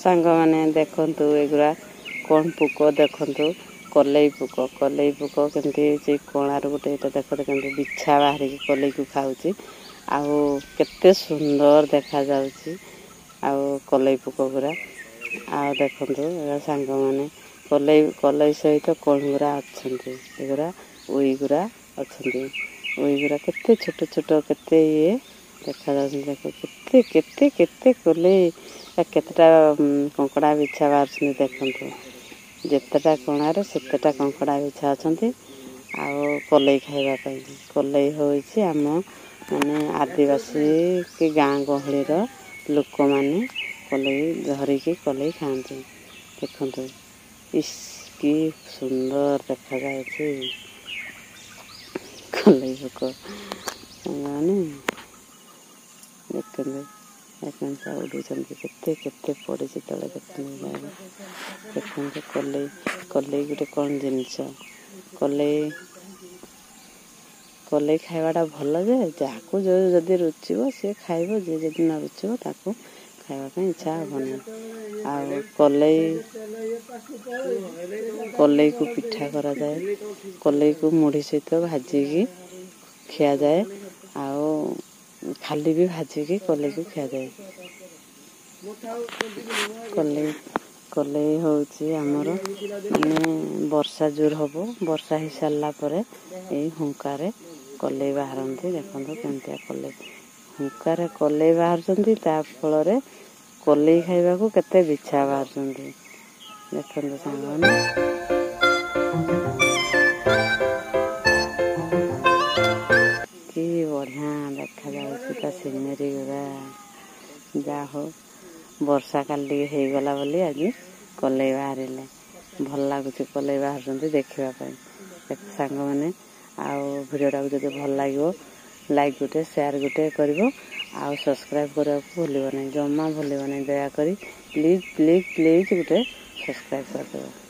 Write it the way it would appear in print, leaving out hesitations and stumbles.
सांग मैंने देखंतु एगुरा कौन पुक देखंतु कलई पुक केमती कणार गोटे देख केमती बिछा बाहर कलई को खाऊची आउ केते सुंदर देखा जाउची आउ कलई पुक गुरा आ देखंतु सांग मैंने कलई सहित कौन गुरा अच्छे एगुरा उई गुरा अच्छे उई गुरा केते छोट छोट केते ये देखा देख केते केते केते कलई केतेटा कंकड़ा बिछा बाहर देखंतु जेतेटा कणार सेतेटा कंकड़ा बिछा अच्छे आउ कलई खाइबा पई कलई होइछि आम माने आदिवासी के गाँ गहली लोक माने कलई धरिकी कलई खाआंती देखंतु इस की सुंदर देखा जाउछि कलई पुक माने देखते उड़ुचंती केते केते पड़ी तले देखते कलई कलई गोटे कौन जिनस कलई कलई खाइबाटा भल जे जाकू जो जदि रुचिबो से खाइबो जे जदि न रुचिबो ताकू खाइबा ପାଇଁ इच्छा हबनी आ कलई को पिठा करा जाए कलई को मुढ़ी सहित भाजी खिया जाए आ खाली भी भाजी की कलई को खिया जाए कलई होउची हमर माने वर्षा जोर हबो वर्षा ही सारला परे एई हुंकारे कलई बाहरंती देखंतु केमतिया कलई हुंकारे कलई बाहरचंती ता फल रे कलई खाइबा को केते बिछा बाहरचंती देखंतु सांगने की बढ़िया देखा जाउची ता सिनेरी गुरा जा हो वर्षा काली हे गला बोली आज कलई बाहरिले भल लागुची कलई बाहरचंती देखिबा पई सांग माने आउ वीडियोटा को जदि भल लागिवो लाइक गुटे शेयर गुटे करिवो आउ सब्सक्राइब करबा भूलिबो नै जम्मा भूलिबो नै दया करी please please please Gute subscribe कर दो।